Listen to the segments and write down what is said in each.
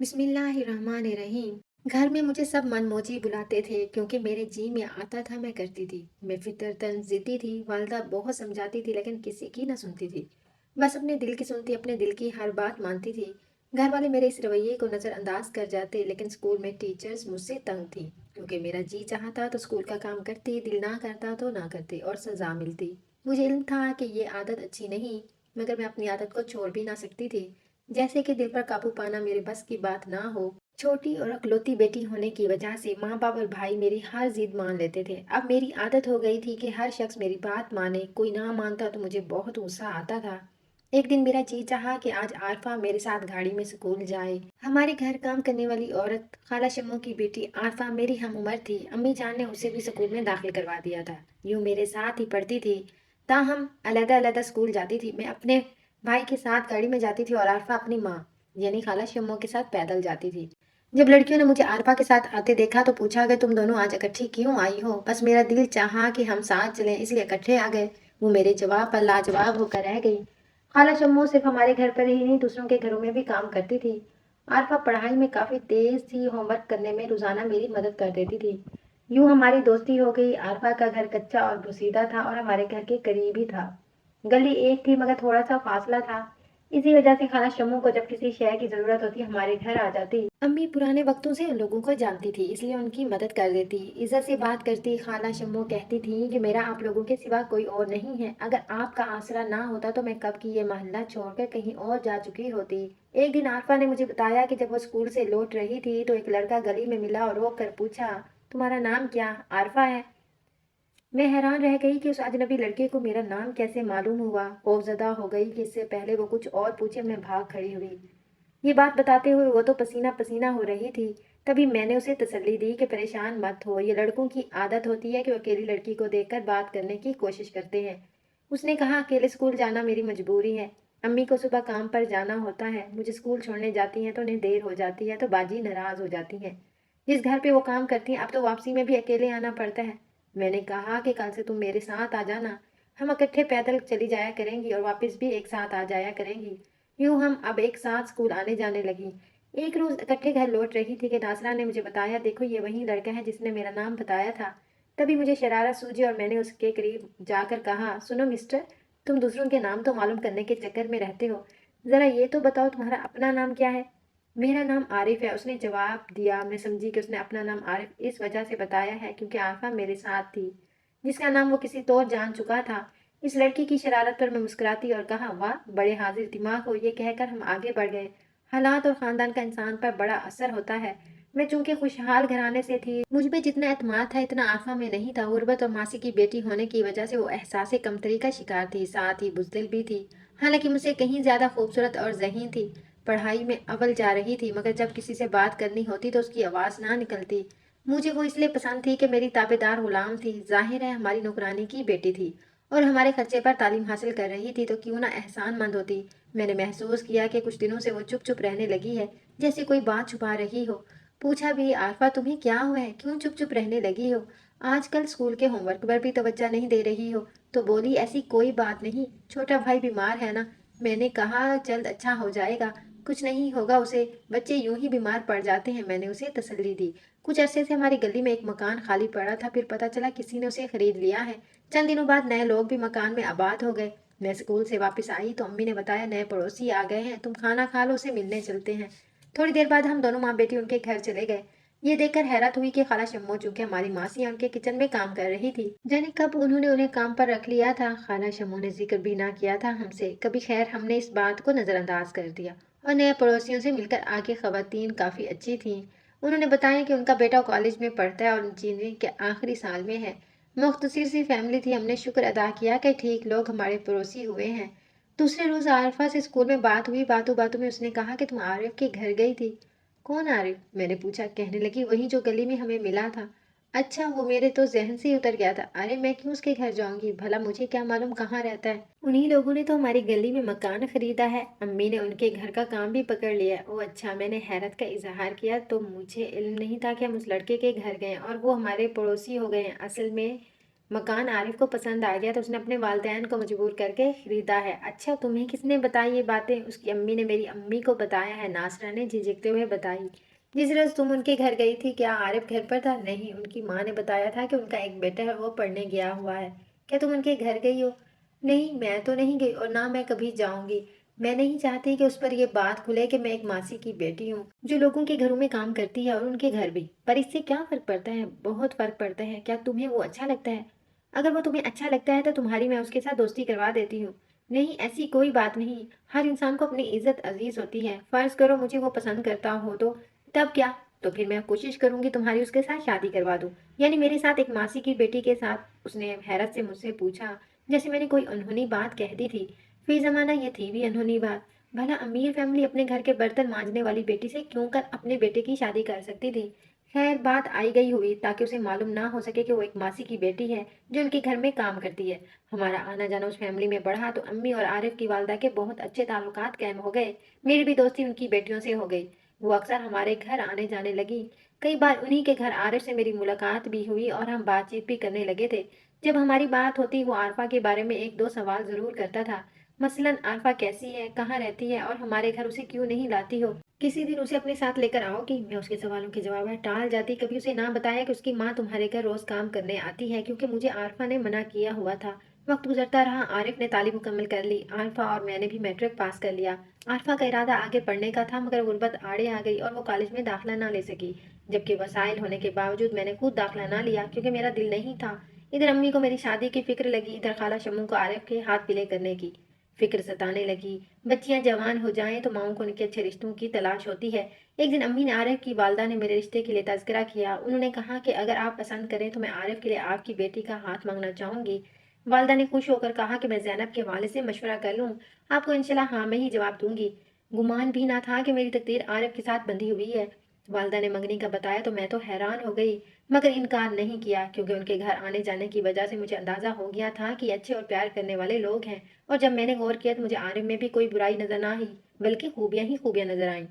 بسم اللہ الرحمن الرحیم۔ گھر میں مجھے سب منموجی بلاتے تھے کیونکہ میرے جی میں آتا تھا میں کرتی تھی۔ میں فطرتاً ضدی تھی، والدہ بہت سمجھاتی تھی لیکن کسی کی نہ سنتی تھی۔ بس اپنے دل کی سنتی، اپنے دل کی ہر بات مانتی تھی۔ گھر والے میرے اس رویے کو نظر انداز کر جاتے لیکن اسکول میں ٹیچرز مجھ سے تنگ تھی کیونکہ میرا جی چاہتا تو اسکول کا کام کرتی، دل نہ کرتا تو نہ کرتی اور سزا ملتی۔ مجھے علم تھا کہ یہ عادت اچھی نہیں، مگر میں اپنی عادت کو چھوڑ بھی نہ سکتی تھی، جیسے کہ دل پر قابو پانا میرے بس کی بات نہ ہو۔ چھوٹی اور اکلوتی بیٹی ہونے کی وجہ سے ماں باپ اور بھائی میری ہر ضد مان لیتے تھے۔ اب میری عادت ہو گئی تھی کہ ہر شخص میری بات مانے، کوئی نہ مانتا تو مجھے بہت غصہ آتا تھا۔ ایک دن میرا جی چاہا کہ آج عارفہ میرے ساتھ گاڑی میں اسکول جائے۔ ہمارے گھر کام کرنے والی عورت خالہ شمو کی بیٹی عارفہ میری ہم عمر تھی، امی جان نے اسے بھی اسکول میں داخل کروا دیا تھا۔ یوں میرے ساتھ ہی پڑھتی تھی، تاہم علیحدہ علیحدہ اسکول جاتی تھی۔ میں اپنے بھائی کے ساتھ گاڑی میں جاتی تھی اور عارفہ اپنی ماں یعنی خالہ شمو کے ساتھ پیدل جاتی تھی۔ جب لڑکیوں نے مجھے عارفہ کے ساتھ آتے دیکھا تو پوچھا کہ تم دونوں آج اکٹھی کیوں آئی ہو؟ بس میرا دل چاہا کہ ہم ساتھ چلیں، اس لیے اکٹھے آ گئے۔ وہ میرے جواب پر لاجواب ہو کر رہ گئی۔ خالہ شمو صرف ہمارے گھر پر ہی نہیں دوسروں کے گھروں میں بھی کام کرتی تھی۔ عارفہ پڑھائی میں کافی تیز تھی، ہوم ورک کرنے میں روزانہ میری مدد کر دیتی تھی۔ یوں ہماری دوستی ہو گئی۔ عارفہ کا گھر کچا اور بوسیدہ تھا اور ہمارے گھر کے قریب ہی تھا۔ گلی ایک تھی مگر تھوڑا سا فاصلہ تھا، اسی وجہ سے خالہ شمو کو جب کسی شے کی ضرورت ہوتی ہمارے گھر آ جاتی۔ امی پرانے وقتوں سے ان لوگوں کو جانتی تھی، اس لیے ان کی مدد کر دیتی، عزت سے بات کرتی۔ خالہ شمو کہتی تھی کہ میرا آپ لوگوں کے سوا کوئی اور نہیں ہے، اگر آپ کا آسرا نہ ہوتا تو میں کب کی یہ محلہ چھوڑ کر کہیں اور جا چکی ہوتی۔ ایک دن عارفہ نے مجھے بتایا کہ جب وہ اسکول سے لوٹ رہی تھی تو ایک لڑکا گلی میں ملا اور روک کر پوچھا، تمہارا نام کیا؟ عارفہ ہے۔ میں حیران رہ گئی کہ اس اجنبی لڑکے کو میرا نام کیسے معلوم ہوا۔ خوفزدہ ہو گئی کہ اس سے پہلے وہ کچھ اور پوچھے میں بھاگ کھڑی ہوئی۔ یہ بات بتاتے ہوئے وہ تو پسینہ پسینہ ہو رہی تھی۔ تبھی میں نے اسے تسلی دی کہ پریشان مت ہو، یہ لڑکوں کی عادت ہوتی ہے کہ وہ اکیلی لڑکی کو دیکھ کر بات کرنے کی کوشش کرتے ہیں۔ اس نے کہا اکیلے اسکول جانا میری مجبوری ہے، امی کو صبح کام پر جانا ہوتا ہے، مجھے اسکول چھوڑنے جاتی ہیں تو انہیں دیر ہو جاتی ہے تو باجی ناراض ہو جاتی ہیں۔ جس گھر پہ وہ کام کرتی ہیں اب تو واپسی میں بھی اکیلے آنا پڑتا ہے۔ میں نے کہا کہ کل سے تم میرے ساتھ آ جانا، ہم اکٹھے پیدل چلی جایا کریں گی اور واپس بھی ایک ساتھ آ جایا کریں گی۔ یوں ہم اب ایک ساتھ اسکول آنے جانے لگی۔ ایک روز اکٹھے گھر لوٹ رہی تھی کہ ناصرہ نے مجھے بتایا، دیکھو یہ وہی لڑکا ہے جس نے میرا نام بتایا تھا۔ تبھی مجھے شرارت سوجی اور میں نے اس کے قریب جا کر کہا، سنو مسٹر، تم دوسروں کے نام تو معلوم کرنے کے چکر میں رہتے ہو، ذرا یہ تو بتاؤ تمہارا اپنا نام کیا ہے؟ میرا نام عارف ہے، اس نے جواب دیا۔ میں سمجھی کہ اس نے اپنا نام عارف اس وجہ سے بتایا ہے کیونکہ عارفہ میرے ساتھ تھی، جس کا نام وہ کسی طور جان چکا تھا۔ اس لڑکی کی شرارت پر میں مسکراتی اور کہا، واہ بڑے حاضر دماغ ہو۔ یہ کہہ کر ہم آگے بڑھ گئے۔ حالات اور خاندان کا انسان پر بڑا اثر ہوتا ہے۔ میں چونکہ خوشحال گھرانے سے تھی، مجھ پہ جتنا اعتماد تھا اتنا عارفہ میں نہیں تھا۔ غربت اور ماسی کی بیٹی ہونے کی وجہ سے وہ احساس کمتری کا شکار تھی، ساتھ ہی بزدل بھی تھی، حالانکہ مجھ سے کہیں زیادہ خوبصورت اور ذہین تھی۔ پڑھائی میں اول جا رہی تھی مگر جب کسی سے بات کرنی ہوتی تو اس کی آواز نہ نکلتی۔ مجھے وہ اس لیے پسند تھی کہ میری تابعدار غلام تھی، ظاہر ہے ہماری نوکرانی کی بیٹی تھی اور ہمارے خرچے پر تعلیم حاصل کر رہی تھی تو کیوں نہ احسان مند ہوتی۔ میں نے محسوس کیا کہ کچھ دنوں سے وہ چپ چپ رہنے لگی ہے، جیسے کوئی بات چھپا رہی ہو۔ پوچھا بھی، عارفہ تمہیں کیا ہوا ہے، کیوں چپ چپ رہنے لگی ہو؟ آج کل اسکول کے ہوم ورک پر بھی توجہ نہیں دے رہی ہو؟ تو بولی، ایسی کوئی بات نہیں، چھوٹا بھائی بیمار ہے نا۔ میں نے کہا جلد اچھا ہو جائے گا، کچھ نہیں ہوگا اسے، بچے یوں ہی بیمار پڑ جاتے ہیں۔ میں نے اسے تسلی دی۔ کچھ عرصے سے ہماری گلی میں ایک مکان خالی پڑا تھا، پھر پتہ چلا کسی نے اسے خرید لیا ہے۔ چند دنوں بعد نئے لوگ بھی مکان میں آباد ہو گئے۔ میں اسکول سے واپس آئی تو امی نے بتایا نئے پڑوسی آ گئے ہیں، تم کھانا کھا لو، اسے ملنے چلتے ہیں۔ تھوڑی دیر بعد ہم دونوں ماں بیٹی ان کے گھر چلے گئے۔ یہ دیکھ کر حیرت ہوئی کہ خالہ شمو چونکہ ہماری ماسی ہیں ان کے کچن میں کام کر رہی تھی، جانے کب انہوں نے انہیں کام پر رکھ لیا تھا۔ خالہ شمو نے ذکر بھی نہ کیا تھا ہم سے کبھی، خیر ہم نے اس بات کو نظر انداز کر دیا۔ اور نئے پڑوسیوں سے مل کر آگے خواتین کافی اچھی تھیں۔ انہوں نے بتایا کہ ان کا بیٹا کالج میں پڑھتا ہے اور انجینئرنگ کے آخری سال میں ہے۔ مختصر سی فیملی تھی، ہم نے شکر ادا کیا کہ ٹھیک لوگ ہمارے پڑوسی ہوئے ہیں۔ دوسرے روز عارفہ سے اسکول میں بات ہوئی، باتوں باتوں میں اس نے کہا کہ تم عارف کے گھر گئی تھی۔ کون عارف؟ میں نے پوچھا۔ کہنے لگی وہی جو گلی میں ہمیں ملا تھا۔ اچھا، وہ میرے تو ذہن سے ہی اتر گیا تھا۔ ارے میں کیوں اس کے گھر جاؤں گی، بھلا مجھے کیا معلوم کہاں رہتا ہے؟ انہی لوگوں نے تو ہماری گلی میں مکان خریدا ہے، امی نے ان کے گھر کا کام بھی پکڑ لیا ہے۔ او اچھا، میں نے حیرت کا اظہار کیا، تو مجھے علم نہیں تھا کہ ہم اس لڑکے کے گھر گئے اور وہ ہمارے پڑوسی ہو گئے ہیں۔ اصل میں मकान आरिफ को पसंद आ गया तो उसने अपने वालिदैन को मजबूर करके खरीदा है। अच्छा, तुम्हें किसने बताई ये बातें? उसकी अम्मी ने मेरी अम्मी को बताया है, नासरा ने झिझकते हुए बताई। जिस रोज तुम उनके घर गई थी, क्या आरिफ घर पर था? नहीं, उनकी माँ ने बताया था कि उनका एक बेटा है, वो पढ़ने गया हुआ है। क्या तुम उनके घर गई हो? नहीं, मैं तो नहीं गई और ना मैं कभी जाऊंगी। मैं नहीं चाहती कि उस पर यह बात खुले कि मैं एक मासी की बेटी हूँ जो लोगों के घरों में काम करती है, और उनके घर भी। पर इससे क्या फर्क पड़ता है? बहुत फर्क पड़ता है। क्या तुम्हें वो अच्छा लगता है? अगर वो तुम्हें अच्छा लगता है तो तुम्हारी मैं उसके साथ दोस्ती करवा देती हूँ। नहीं, ऐसी कोई बात नहीं। हर इंसान को अपनी इज्जत अजीज होती है। फर्ज करो मुझे वो पसंद करता हो तो तब क्या? तो फिर मैं कोशिश करूंगी तुम्हारी उसके साथ शादी करवा दूं। यानी मेरे साथ एक मासी की बेटी के साथ? उसने हैरत से मुझसे पूछा, जैसे मैंने कोई अनहोनी बात कह दी थी। फी जमाना ये थी भी अनहोनी बात। भला अमीर फैमिली अपने घर के बर्तन मांजने वाली बेटी से क्यों कर अपने बेटे की शादी कर सकती थी? खैर, बात आई गई हुई ताकि उसे मालूम ना हो सके कि वो एक मासी की बेटी है जो उनके घर में काम करती है। हमारा आना जाना उस फैमिली में बढ़ा तो अम्मी और आरिफ की वालदा के बहुत अच्छे ताल्लुकात कायम हो गए। मेरी भी दोस्ती उनकी बेटियों से हो गई। वो अक्सर हमारे घर आने जाने लगी। कई बार उन्हीं के घर आरिफ से मेरी मुलाकात भी हुई और हम बातचीत भी करने लगे थे। जब हमारी बात होती वो आरफा के बारे में एक दो सवाल जरूर करता था। मसलन आरफा कैसी है, कहाँ रहती है और हमारे घर उसे क्यों नहीं लाती हो? किसी दिन उसे अपने साथ लेकर आओगी? मैं उसके सवालों के जवाब में टाल जाती। कभी उसे ना बताया कि उसकी माँ तुम्हारे घर रोज काम करने आती है, क्योंकि मुझे आरफा ने मना किया हुआ था। वक्त गुजरता रहा, आरिफ ने तालीम मुकम्मल कर ली। आरफा और मैंने भी मैट्रिक पास कर लिया। आरफा का इरादा आगे पढ़ने का था, मगर गुर्बत आड़े आ गई और वो कॉलेज में दाखिला ना ले सकी। जबकि वसाइल होने के बावजूद मैंने खुद दाखिला ना लिया, क्योंकि मेरा दिल नहीं था। इधर अम्मी को मेरी शादी की फिक्र लगी, इधर खाला शम्मू को आरिफ के हाथ पीले करने की फिक्र सताने लगी। बच्चियां जवान हो जाएं तो माओ को उनके अच्छे रिश्तों की तलाश होती है। एक दिन अम्मी ने आरिफ की वालदा ने मेरे रिश्ते के लिए तज़किरा किया। उन्होंने कहा कि अगर आप पसंद करें तो मैं आरिफ के लिए आपकी बेटी का हाथ मांगना चाहूंगी। वालदा ने खुश होकर कहा कि मैं जैनब के वालिद से मशवरा कर लूँ, आपको इंशाल्लाह हाँ में ही जवाब दूंगी। गुमान भी ना था कि मेरी तकदीर आरिफ के साथ बंधी हुई है। वालदा ने मंगनी का बताया तो मैं तो हैरान हो गई, मगर इनकार नहीं किया, क्योंकि उनके घर आने जाने की वजह से मुझे अंदाजा हो गया था कि अच्छे और प्यार करने वाले लोग हैं। और जब मैंने गौर किया तो मुझे आरिफ में भी कोई बुराई नजर ना आई, बल्कि खूबियां ही खूबियां नजर आईं।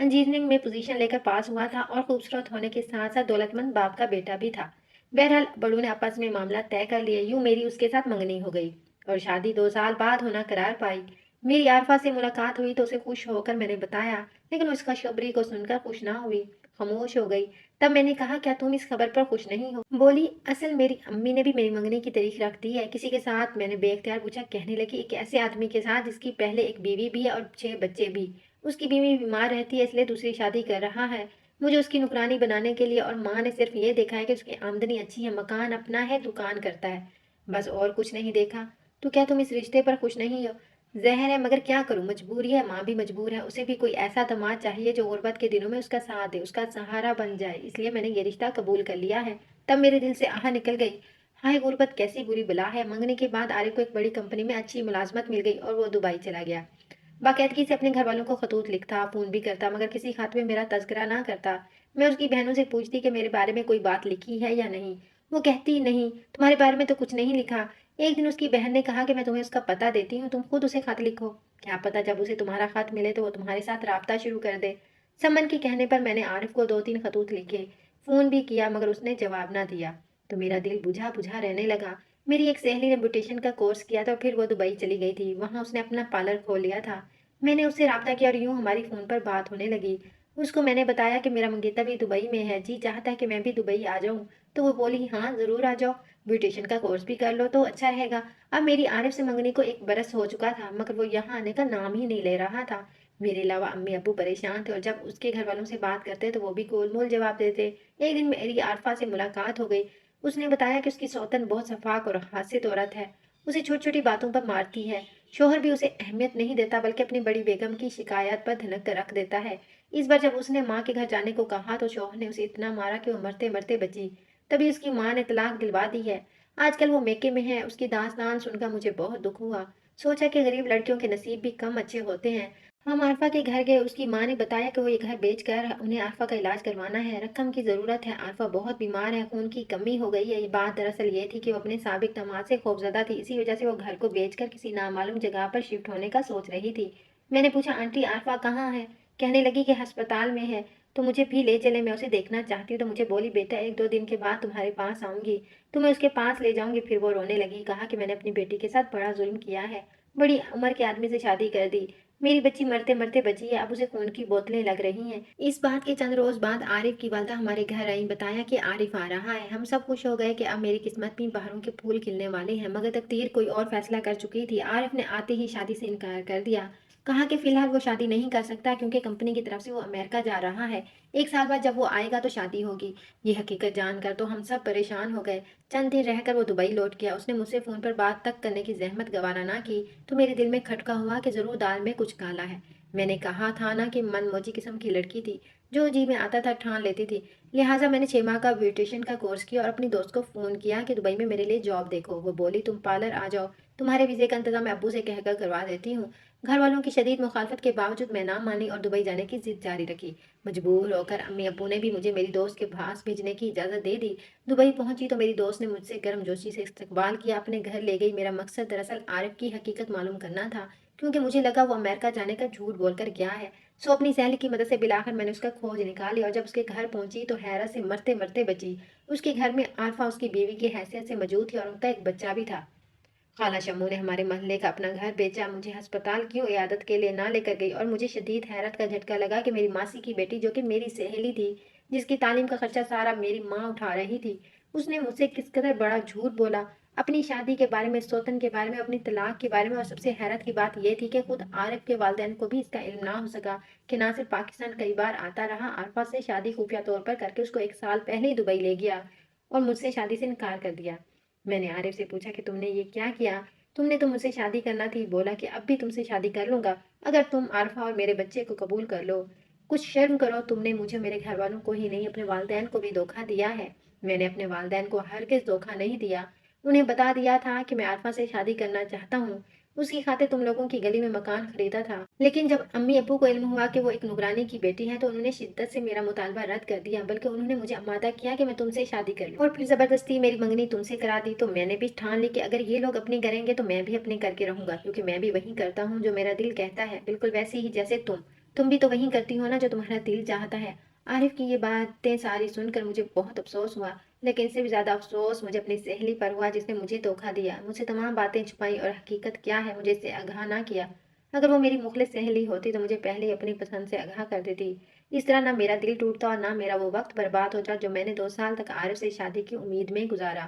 इंजीनियरिंग में पोजीशन लेकर पास हुआ था और खूबसूरत होने के साथ साथ दौलतमंद बाप का बेटा भी था। बहरहाल बड़ों ने आपस में मामला तय कर लिए। यूं मेरी उसके साथ मंगनी हो गई और शादी 2 साल बाद होना करार पाई। मेरी आरफा से मुलाकात हुई तो उसे खुश होकर मैंने बताया, लेकिन उसका खुशखबरी को सुनकर खुश ना हुई, खामोश हो गई। तब मैंने कहा, क्या तुम इस खबर पर खुश नहीं हो? बोली, असल मेरी अम्मी ने भी मेरी मंगनी की तारीख रख दी है। किसी के साथ? मैंने बेख्तियार पूछा। कहने लगी, एक ऐसे आदमी के साथ जिसकी पहले एक बीवी भी है और 6 बच्चे भी। उसकी बीवी बीमार रहती है, इसलिए दूसरी शादी कर रहा है मुझे उसकी नुकरानी बनाने के लिए। और माँ ने सिर्फ ये देखा है कि उसकी आमदनी अच्छी है, मकान अपना है, दुकान करता है, बस और कुछ नहीं देखा। तो क्या तुम इस रिश्ते पर खुश नहीं हो? जहर है, मगर क्या करूं, मजबूरी है। माँ भी मजबूर है, उसे भी कोई ऐसा दामाद चाहिए जो गुर्बत के दिनों में उसका साथ दे, उसका सहारा बन जाए, इसलिए मैंने ये रिश्ता कबूल कर लिया है। तब मेरे दिल से आह निकल गई, हाय गुर्बत कैसी बुरी बला है। मंगने के बाद आरिफ को एक बड़ी कंपनी में अच्छी मुलाजमत मिल गई और वो दुबई चला गया। बाकायदगी से अपने घर वालों को खतूत लिखता, फोन भी करता, मगर किसी खत में मेरा तज़किरा ना करता। मैं उसकी बहनों से पूछती कि मेरे बारे में कोई बात लिखी है या नहीं। वो कहती, नहीं, तुम्हारे बारे में तो कुछ नहीं लिखा। एक दिन उसकी बहन ने कहा कि मैं तुम्हें उसका पता देती हूँ, तुम खुद उसे खत लिखो। क्या पता जब उसे तुम्हारा खत मिले तो वो तुम्हारे साथ राब्ता शुरू कर दे। समन के कहने पर मैंने आरिफ को 2-3 खतूत लिखे, फोन भी किया, मगर उसने जवाब ना दिया। तो मेरा दिल बुझा बुझा रहने लगा। मेरी एक सहेली ने ब्यूटिशियन का कोर्स किया था, फिर वो दुबई चली गई थी, वहां उसने अपना पार्लर खोल लिया था। मैंने उससे राब्ता किया और यूं हमारी फोन पर बात होने लगी। उसको मैंने बताया कि मेरा मंगेतर भी दुबई में है, जी चाहता है कि मैं भी दुबई आ जाऊं। तो वो बोली, हाँ जरूर आ जाओ, ब्यूटिशियन का कोर्स भी कर लो तो अच्छा रहेगा। अब मेरी आरिफ से मंगनी को 1 बरस हो चुका था, मगर वो यहाँ आने का नाम ही नहीं ले रहा था। मेरे अलावा अम्मी अब्बू परेशान थे और जब उसके घर वालों से बात करते तो वो भी गोलमोल जवाब देते। एक दिन मेरी आरफा से मुलाकात हो गई। उसने बताया कि उसकी सौतन बहुत सफाक और हासिद औरत है, उसे छोटी छोटी बातों पर मारती है। शोहर भी उसे अहमियत नहीं देता, बल्कि अपनी बड़ी बेगम की शिकायत पर धनक कर रख देता है। इस बार जब उसने माँ के घर जाने को कहा तो शोहर ने उसे इतना मारा कि वो मरते मरते बची। तभी उसकी माँ ने तलाक दिलवा दी है। आजकल वो मेके में है। उसकी दास्तान सुनकर मुझे बहुत दुख हुआ। सोचा कि गरीब लड़कियों के नसीब भी कम अच्छे होते हैं। हम आरफा के घर गए। उसकी माँ ने बताया कि वो ये घर बेचकर उन्हें आरफा का इलाज करवाना है, रकम की जरूरत है। आरफा बहुत बीमार है, खून की कमी हो गई है। ये बात दरअसल ये थी कि वो अपने साबिक दामाद से खौफजदा थी, इसी वजह से वो घर को बेचकर किसी नामालूम जगह पर शिफ्ट होने का सोच रही थी। मैंने पूछा, आंटी आरफा कहाँ है? कहने लगी कि अस्पताल में है। तो मुझे भी ले चले, मैं उसे देखना चाहती हूँ। तो मुझे बोली, बेटा 1-2 दिन के बाद तुम्हारे पास आऊँगी, तो मैं उसके पास ले जाऊँगी। फिर वो रोने लगी, कहा कि मैंने अपनी बेटी के साथ बड़ा ज़ुल्म किया है, बड़ी उम्र के आदमी से शादी कर दी। मेरी बच्ची मरते-मरते बची है, अब उसे खून की बोतलें लग रही हैं। इस बात के चंद रोज़ बाद आरिफ की वालिदा हमारे घर आईं, बताया कि आरिफ आ रहा है। हम सब खुश हो गए कि अब मेरी किस्मत में बहारों के फूल खिलने वाले हैं, मगर तकदीर कोई और फैसला कर चुकी थी। आरिफ ने आते ही शादी से इनकार कर दिया। कहा कि फिलहाल वो शादी नहीं कर सकता क्योंकि कंपनी की तरफ से वो अमेरिका जा रहा है। 1 साल बाद जब वो आएगा तो शादी होगी। ये हकीकत जानकर तो हम सब परेशान हो गए। चंद दिन रहकर वो दुबई लौट गया। उसने मुझसे फ़ोन पर बात तक करने की ज़हमत गवारा ना की, तो मेरे दिल में खटका हुआ कि ज़रूर दाल में कुछ काला है। मैंने कहा था ना कि मनमौजी किस्म की लड़की थी, जो जी में आता था ठान लेती थी। लिहाजा मैंने 6 माह का ब्यूटिशियन का कोर्स किया और अपनी दोस्त को फ़ोन किया कि दुबई में मेरे लिए जॉब देखो। वो बोली, तुम पार्लर आ जाओ, तुम्हारे वीज़े का इंतज़ाम मैं अब्बू से कहकर करवा देती हूँ। घर वालों की शदीद मुखालफत के बावजूद मैं ना मानी और दुबई जाने की जिद जारी रखी। मजबूर होकर अम्मी अब्बू ने भी मुझे मेरी दोस्त के पास भेजने की इजाज़त दे दी। दुबई पहुंची तो मेरी दोस्त ने मुझसे गर्मजोशी से इस्तकबाल किया, अपने घर ले गई। मेरा मकसद दरअसल आरिफ की हकीकत मालूम करना था, क्योंकि मुझे लगा वो अमेरिका जाने का झूठ बोलकर गया है। सो अपनी सहेली की मदद से बिलाकर मैंने उसका खोज निकाली और जब उसके घर पहुंची तो हैरत से मरते मरते बची। उसके घर में आरफा उसकी बीवी की हैसियत से मौजूद थी और उनका एक बच्चा भी था। खाला शम्मू ने हमारे मोहल्ले का अपना घर बेचा, मुझे अस्पताल क्यों इयादत के लिए ना लेकर गई और मुझे शदीद हैरत का झटका लगा कि मेरी मासी की बेटी, जो कि मेरी सहेली थी, जिसकी तालीम का खर्चा सारा मेरी माँ उठा रही थी, उसने मुझसे किस कदर बड़ा झूठ बोला। अपनी शादी के बारे में, सौतन के बारे में, अपनी तलाक के बारे में। और सबसे हैरत की बात यह थी कि खुद आरिफ के वालिदैन को भी इसका इल्म ना हो सका कि नासिर पाकिस्तान कई बार आता रहा, आरफा से शादी खुफिया तौर पर करके उसको 1 साल पहले ही दुबई ले गया और मुझसे शादी से इनकार कर दिया। मैंने आरिफ से पूछा कि तुमने ये क्या किया? तुमने तो मुझसे शादी करना थी। बोला कि अब भी तुमसे शादी कर लूंगा अगर तुम आरफा और मेरे बच्चे को कबूल कर लो। कुछ शर्म करो, तुमने मुझे, मेरे घर वालों को ही नहीं, अपने वालदैन को भी धोखा दिया है। मैंने अपने वालदैन को हरगिज धोखा नहीं दिया। उन्हें बता दिया था कि मैं आरफा से शादी करना चाहता हूँ। उसकी खातिर तुम लोगों की गली में मकान खरीदा था। लेकिन जब अम्मी अब्बू को इल्म हुआ कि वो एक नुकरानी की बेटी है तो उन्होंने शिद्दत से मेरा मुतालबा रद्द कर दिया, बल्कि उन्होंने मुझे आमादा किया कि मैं तुमसे शादी कर लूं और फिर जबरदस्ती मेरी मंगनी तुमसे करा दी। तो मैंने भी ठान ली कि अगर ये लोग अपनी करेंगे तो मैं भी अपनी करके रहूंगा, क्योंकि मैं भी वही करता हूँ जो मेरा दिल कहता है, बिल्कुल वैसे ही जैसे तुम भी तो वही करती हो ना जो तुम्हारा दिल चाहता है। आरिफ की ये बातें सारी सुनकर मुझे बहुत अफसोस हुआ, लेकिन इससे भी ज्यादा अफसोस मुझे अपनी सहेली पर हुआ, जिसने मुझे धोखा दिया, मुझसे तमाम बातें छुपाई और हकीकत क्या है मुझे इससे आगाह ना किया। अगर वो मेरी मुखलिस सहेली होती तो मुझे पहले ही अपनी पसंद से आगाह कर देती। इस तरह ना मेरा दिल टूटता और ना मेरा वो वक्त बर्बाद होता जो मैंने 2 साल तक आरिफ से शादी की उम्मीद में गुजारा।